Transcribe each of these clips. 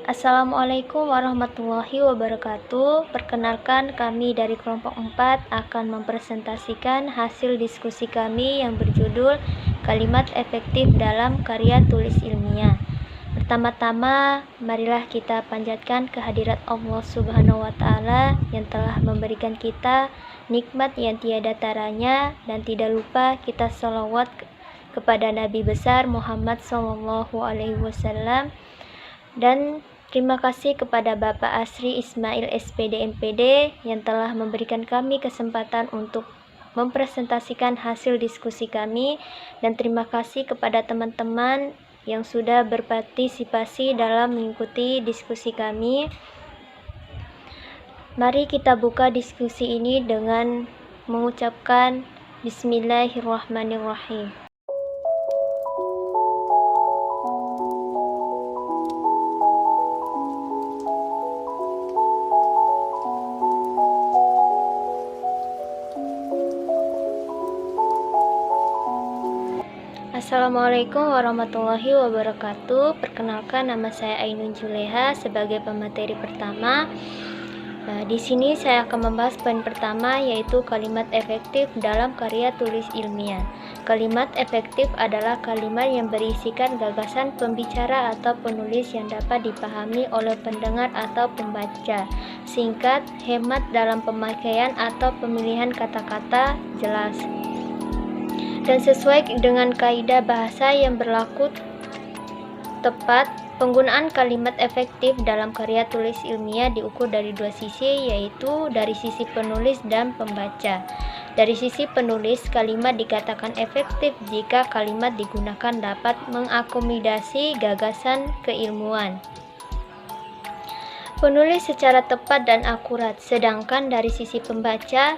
Assalamualaikum warahmatullahi wabarakatuh. Perkenalkan, kami dari kelompok 4 akan mempresentasikan hasil diskusi kami yang berjudul Kalimat Efektif dalam Karya Tulis Ilmiah. Pertama-tama, marilah kita panjatkan kehadirat Allah Subhanahu wa Ta'ala yang telah memberikan kita nikmat yang tiada taranya, dan tidak lupa kita sholawat kepada Nabi besar Muhammad SAW. Dan terima kasih kepada Bapak Asri Ismail SPD MPD yang telah memberikan kami kesempatan untuk mempresentasikan hasil diskusi kami, dan terima kasih kepada teman-teman yang sudah berpartisipasi dalam mengikuti diskusi kami. Mari kita buka diskusi ini dengan mengucapkan Bismillahirrahmanirrahim. Assalamualaikum warahmatullahi wabarakatuh. Perkenalkan, nama saya Ainun Juleha sebagai pemateri pertama. Di sini saya akan membahas poin pertama, yaitu kalimat efektif dalam karya tulis ilmiah. Kalimat efektif adalah kalimat yang berisikan gagasan pembicara atau penulis yang dapat dipahami oleh pendengar atau pembaca. Singkat, hemat dalam pemakaian atau pemilihan kata-kata, jelas, dan sesuai dengan kaidah bahasa yang berlaku. Tepat. Penggunaan kalimat efektif dalam karya tulis ilmiah diukur dari dua sisi, yaitu dari sisi penulis dan pembaca. Dari sisi penulis, kalimat dikatakan efektif jika kalimat digunakan dapat mengakomodasi gagasan keilmuan penulis secara tepat dan akurat, sedangkan dari sisi pembaca,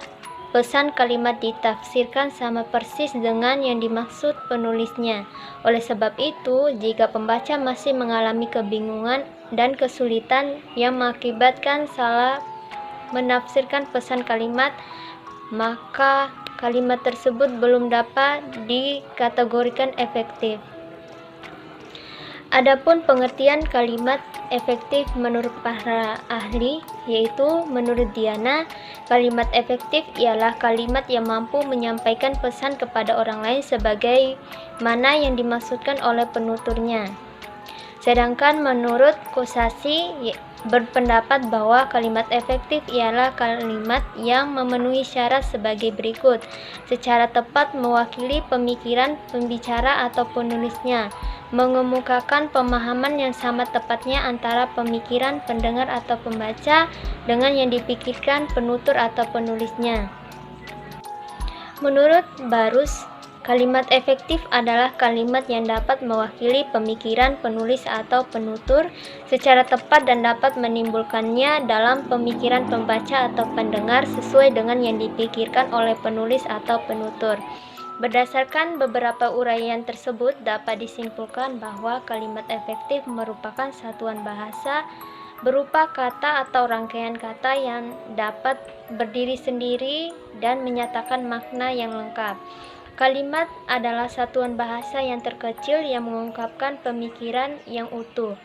pesan kalimat ditafsirkan sama persis dengan yang dimaksud penulisnya. Oleh sebab itu, jika pembaca masih mengalami kebingungan dan kesulitan yang mengakibatkan salah menafsirkan pesan kalimat, maka kalimat tersebut belum dapat dikategorikan efektif. Adapun pengertian kalimat efektif menurut para ahli, yaitu menurut Diana, kalimat efektif ialah kalimat yang mampu menyampaikan pesan kepada orang lain sebagai mana yang dimaksudkan oleh penuturnya. Sedangkan menurut Kosasih berpendapat bahwa kalimat efektif ialah kalimat yang memenuhi syarat sebagai berikut: secara tepat mewakili pemikiran pembicara atau penulisnya, mengemukakan pemahaman yang sama tepatnya antara pemikiran pendengar atau pembaca dengan yang dipikirkan penutur atau penulisnya. Menurut Barus, kalimat efektif adalah kalimat yang dapat mewakili pemikiran penulis atau penutur secara tepat dan dapat menimbulkannya dalam pemikiran pembaca atau pendengar sesuai dengan yang dipikirkan oleh penulis atau penutur. Berdasarkan beberapa uraian tersebut, dapat disimpulkan bahwa kalimat efektif merupakan satuan bahasa berupa kata atau rangkaian kata yang dapat berdiri sendiri dan menyatakan makna yang lengkap. Kalimat adalah satuan bahasa yang terkecil yang mengungkapkan pemikiran yang utuh,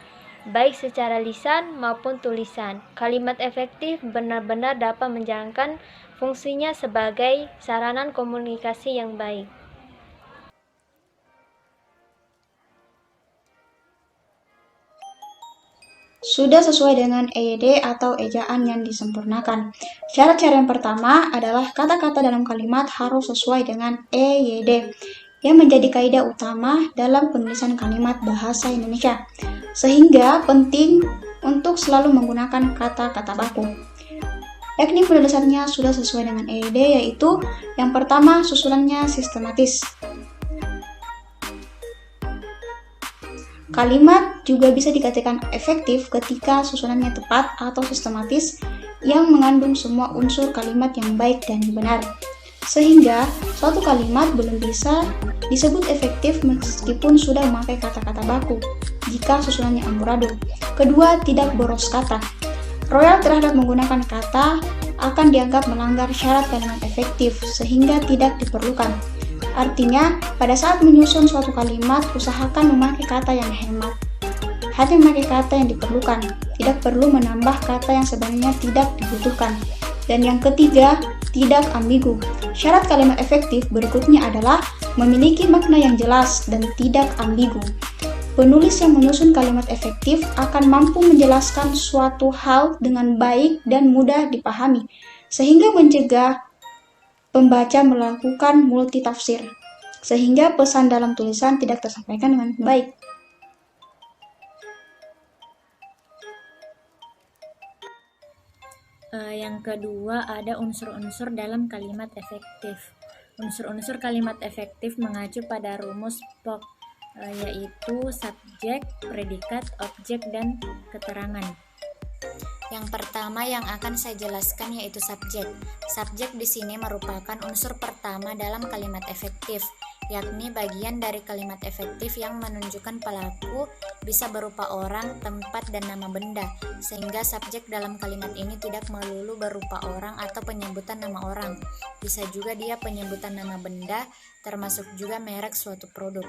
baik secara lisan maupun tulisan. Kalimat efektif benar-benar dapat menjalankan fungsinya sebagai sarana komunikasi yang baik. Sudah sesuai dengan EYD atau ejaan yang disempurnakan. Syarat-syarat yang pertama adalah kata-kata dalam kalimat harus sesuai dengan EYD yang menjadi kaidah utama dalam penulisan kalimat bahasa Indonesia, sehingga penting untuk selalu menggunakan kata-kata baku. Teknik penulisannya sudah sesuai dengan EYD, yaitu yang pertama, susunannya sistematis. Kalimat juga bisa dikatakan efektif ketika susunannya tepat atau sistematis yang mengandung semua unsur kalimat yang baik dan benar. Sehingga suatu kalimat belum bisa disebut efektif meskipun sudah memakai kata-kata baku jika susunannya amburadul. Kedua, tidak boros kata. Royal terhadap menggunakan kata akan dianggap melanggar syarat kalimat efektif sehingga tidak diperlukan. Artinya, pada saat menyusun suatu kalimat, usahakan memakai kata yang hemat. hanya memakai kata yang diperlukan, tidak perlu menambah kata yang sebenarnya tidak dibutuhkan. Dan yang ketiga, tidak ambigu. Syarat kalimat efektif berikutnya adalah memiliki makna yang jelas dan tidak ambigu. Penulis yang menyusun kalimat efektif akan mampu menjelaskan suatu hal dengan baik dan mudah dipahami, sehingga mencegah pembaca melakukan multitafsir, sehingga pesan dalam tulisan tidak tersampaikan dengan baik. Yang kedua, ada unsur-unsur dalam kalimat efektif. Unsur-unsur kalimat efektif mengacu pada rumus POC, yaitu subjek, predikat, objek, dan keterangan. Yang pertama yang akan saya jelaskan yaitu subjek. Subjek di sini merupakan unsur pertama dalam kalimat efektif, yakni bagian dari kalimat efektif yang menunjukkan pelaku bisa berupa orang, tempat, dan nama benda, sehingga subjek dalam kalimat ini tidak melulu berupa orang atau penyebutan nama orang. Bisa juga dia penyebutan nama benda, termasuk juga merek suatu produk.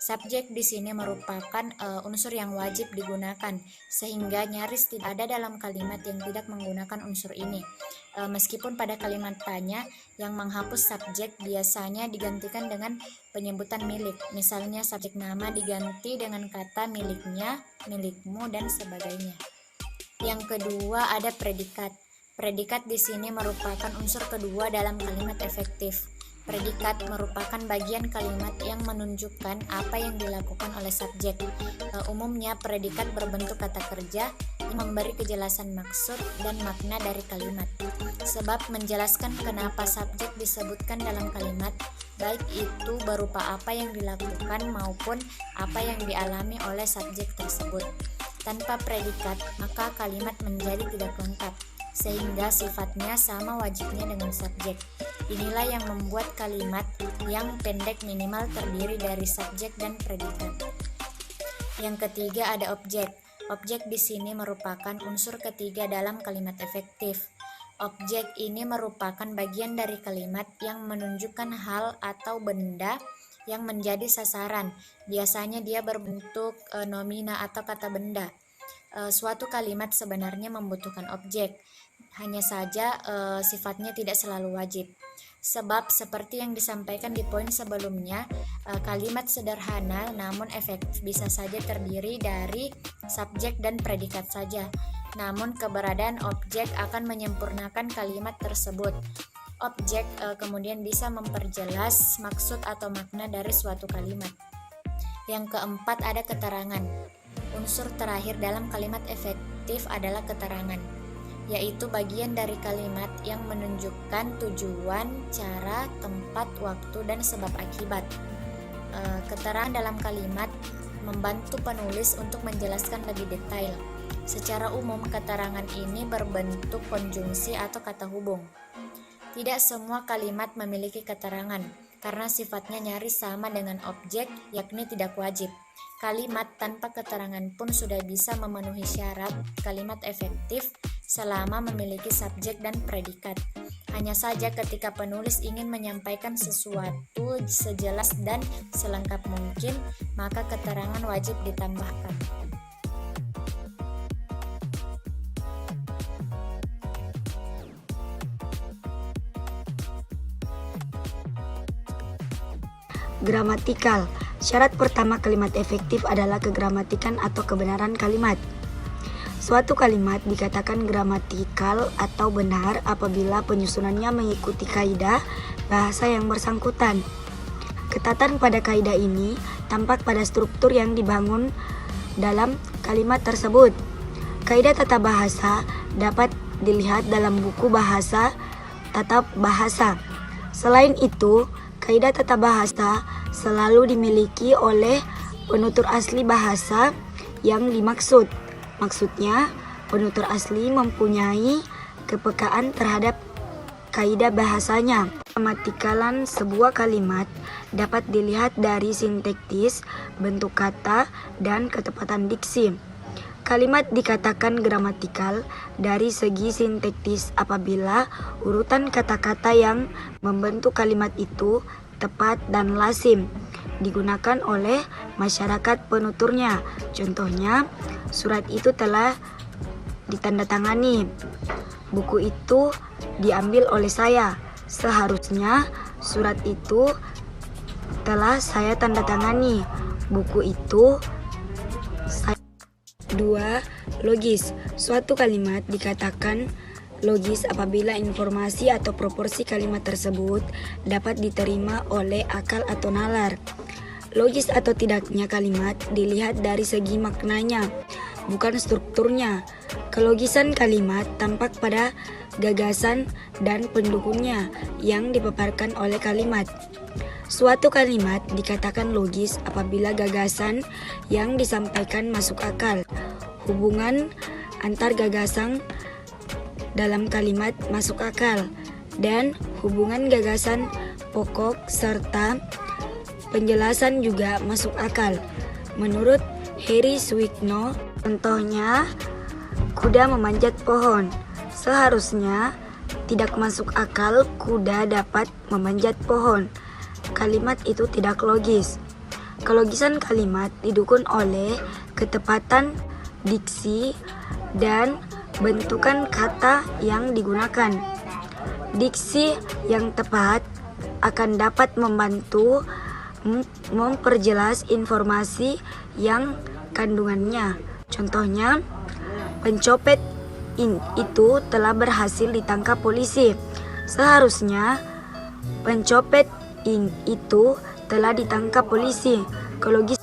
Subjek di sini merupakan unsur yang wajib digunakan, sehingga nyaris tidak ada dalam kalimat yang tidak menggunakan unsur ini. Meskipun pada kalimat tanya yang menghapus subjek biasanya digantikan dengan penyebutan milik. Misalnya subjek nama diganti dengan kata miliknya, milikmu, dan sebagainya. Yang kedua ada predikat. Predikat di sini merupakan unsur kedua dalam kalimat efektif. Predikat merupakan bagian kalimat yang menunjukkan apa yang dilakukan oleh subjek. Umumnya predikat berbentuk kata kerja yang memberi kejelasan maksud dan makna dari kalimat. Sebab menjelaskan kenapa subjek disebutkan dalam kalimat, baik itu berupa apa yang dilakukan maupun apa yang dialami oleh subjek tersebut. Tanpa predikat, maka kalimat menjadi tidak lengkap, sehingga sifatnya sama wajibnya dengan subjek. Inilah yang membuat kalimat yang pendek minimal terdiri dari subjek dan predikat. Yang ketiga ada objek. Objek di sini merupakan unsur ketiga dalam kalimat efektif. Objek ini merupakan bagian dari kalimat yang menunjukkan hal atau benda yang menjadi sasaran. Biasanya dia berbentuk nomina atau kata benda. Suatu kalimat sebenarnya membutuhkan objek, hanya saja sifatnya tidak selalu wajib. Sebab seperti yang disampaikan di poin sebelumnya, kalimat sederhana namun efektif bisa saja terdiri dari subjek dan predikat saja. Namun keberadaan objek akan menyempurnakan kalimat tersebut. Objek kemudian bisa memperjelas maksud atau makna dari suatu kalimat. Yang keempat ada keterangan. Unsur terakhir dalam kalimat efektif adalah keterangan, yaitu bagian dari kalimat yang menunjukkan tujuan, cara, tempat, waktu, dan sebab akibat. Keterangan dalam kalimat membantu penulis untuk menjelaskan lebih detail. Secara umum, keterangan ini berbentuk konjungsi atau kata hubung. Tidak semua kalimat memiliki keterangan, karena sifatnya nyaris sama dengan objek, yakni tidak wajib. Kalimat tanpa keterangan pun sudah bisa memenuhi syarat kalimat efektif selama memiliki subjek dan predikat. Hanya saja ketika penulis ingin menyampaikan sesuatu sejelas dan selengkap mungkin, maka keterangan wajib ditambahkan. Gramatikal. Syarat pertama kalimat efektif adalah kegramatikan atau kebenaran kalimat. Suatu kalimat dikatakan gramatikal atau benar apabila penyusunannya mengikuti kaidah bahasa yang bersangkutan. Ketatan pada kaidah ini tampak pada struktur yang dibangun dalam kalimat tersebut. Kaidah tata bahasa dapat dilihat dalam buku bahasa tata bahasa. Selain itu, kaidah tata bahasa selalu dimiliki oleh penutur asli bahasa yang dimaksud. Maksudnya, penutur asli mempunyai kepekaan terhadap kaidah bahasanya. Gramatikalan sebuah kalimat dapat dilihat dari sintaktis, bentuk kata, dan ketepatan diksi. Kalimat dikatakan gramatikal dari segi sintaktis apabila urutan kata-kata yang membentuk kalimat itu tepat dan lazim. digunakan oleh masyarakat penuturnya. Contohnya, surat itu telah ditandatangani. Buku itu diambil oleh saya. Seharusnya surat itu telah saya tandatangani. Buku itu saya. 2. Logis. Suatu kalimat dikatakan logis apabila informasi atau proporsi kalimat tersebut dapat diterima oleh akal atau nalar. Logis atau tidaknya kalimat dilihat dari segi maknanya, bukan strukturnya. Kelogisan kalimat tampak pada gagasan dan pendukungnya yang dipaparkan oleh kalimat. Suatu kalimat dikatakan logis apabila gagasan yang disampaikan masuk akal. Hubungan antar gagasan dalam kalimat masuk akal, dan hubungan gagasan pokok serta penjelasan juga masuk akal. Menurut Heri Suwikno, contohnya kuda memanjat pohon. Seharusnya tidak masuk akal kuda dapat memanjat pohon. Kalimat itu tidak logis. Kelogisan kalimat didukung oleh ketepatan diksi dan bentukan kata yang digunakan. Diksi yang tepat akan dapat membantu memperjelas informasi yang kandungannya. Contohnya, pencopet itu telah berhasil ditangkap polisi. Seharusnya pencopet itu telah ditangkap polisi. Kelogis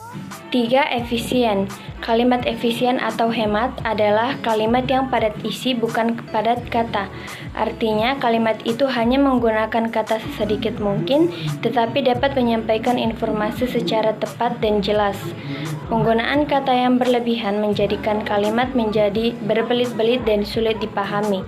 3. Efisien. Kalimat efisien atau hemat adalah kalimat yang padat isi bukan padat kata. Artinya, kalimat itu hanya menggunakan kata sesedikit mungkin, tetapi dapat menyampaikan informasi secara tepat dan jelas. Penggunaan kata yang berlebihan menjadikan kalimat menjadi berbelit-belit dan sulit dipahami.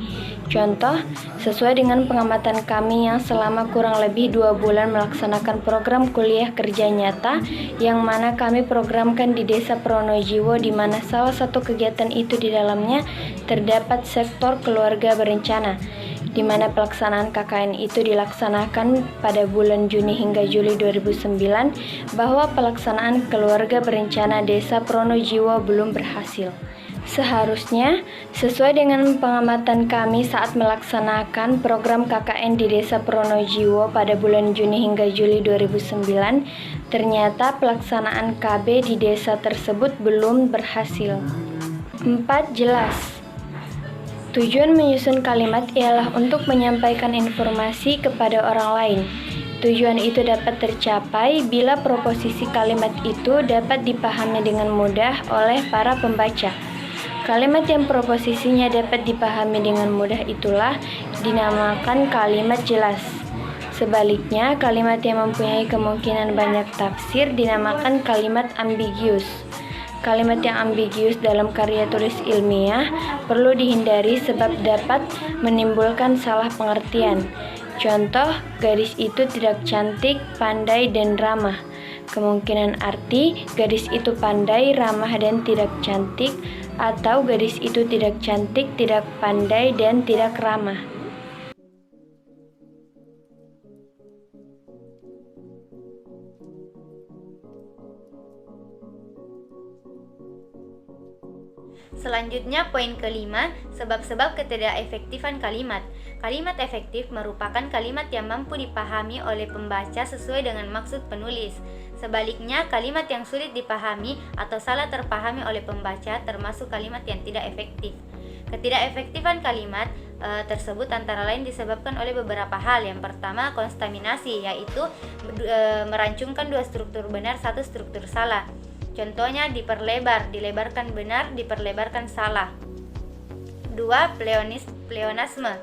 Contoh, sesuai dengan pengamatan kami yang selama kurang lebih 2 bulan melaksanakan program kuliah kerja nyata yang mana kami programkan di Desa Pronojiwo, di mana salah satu kegiatan itu di dalamnya terdapat sektor keluarga berencana, di mana pelaksanaan KKN itu dilaksanakan pada bulan Juni hingga Juli 2009, bahwa pelaksanaan keluarga berencana Desa Pronojiwo belum berhasil. Seharusnya, sesuai dengan pengamatan kami saat melaksanakan program KKN di Desa Pronojiwo pada bulan Juni hingga Juli 2009, ternyata pelaksanaan KB di desa tersebut belum berhasil. 4. Jelas. Tujuan menyusun kalimat ialah untuk menyampaikan informasi kepada orang lain. Tujuan itu dapat tercapai bila proposisi kalimat itu dapat dipahami dengan mudah oleh para pembaca. Kalimat yang proposisinya dapat dipahami dengan mudah itulah dinamakan kalimat jelas. Sebaliknya, kalimat yang mempunyai kemungkinan banyak tafsir dinamakan kalimat ambigius. Kalimat yang ambigius dalam karya tulis ilmiah perlu dihindari sebab dapat menimbulkan salah pengertian. Contoh, gadis itu tidak cantik, pandai, dan ramah. Kemungkinan arti, gadis itu pandai, ramah, dan tidak cantik, atau gadis itu tidak cantik, tidak pandai, dan tidak ramah. Selanjutnya, poin kelima, sebab-sebab ketidakefektifan kalimat. Kalimat efektif merupakan kalimat yang mampu dipahami oleh pembaca sesuai dengan maksud penulis. Sebaliknya, kalimat yang sulit dipahami atau salah terpahami oleh pembaca termasuk kalimat yang tidak efektif. Ketidakefektifan kalimat tersebut antara lain disebabkan oleh beberapa hal. Yang pertama, konstaminasi, yaitu merancungkan 2 struktur benar, 1 struktur salah. Contohnya diperlebar, dilebarkan benar, diperlebarkan salah. 2. Pleonasme,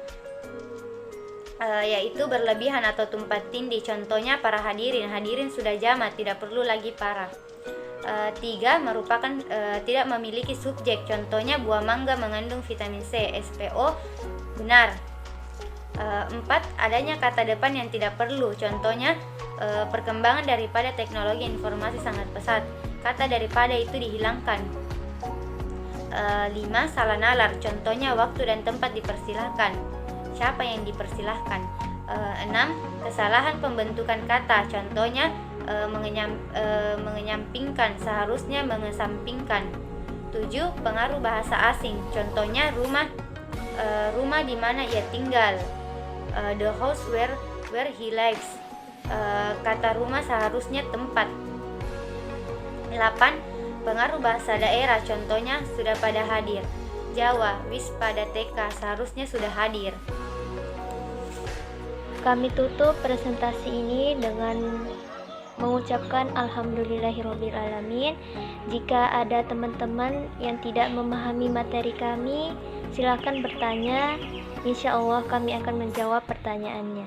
yaitu berlebihan atau tumpang tindih. Contohnya para hadirin, hadirin sudah jamak, tidak perlu lagi para. 3. Merupakan tidak memiliki subjek. Contohnya buah mangga mengandung vitamin C, SPO, benar. 4. Adanya kata depan yang tidak perlu. Contohnya perkembangan daripada teknologi informasi sangat pesat. Kata daripada itu dihilangkan. 5. Salah nalar. Contohnya waktu dan tempat dipersilahkan. Siapa yang dipersilahkan? 6. Kesalahan pembentukan kata, contohnya mengenyampingkan, seharusnya mengesampingkan. 7. Pengaruh bahasa asing, contohnya rumah di mana ia tinggal, the house where he lives. Kata rumah seharusnya tempat. 8. Pengaruh bahasa daerah, contohnya sudah pada hadir, Jawa, wis pada TK, seharusnya sudah hadir. Kami tutup presentasi ini dengan mengucapkan alhamdulillahirobbilalamin. Jika ada teman-teman yang tidak memahami materi kami, silakan bertanya. Insya Allah kami akan menjawab pertanyaannya.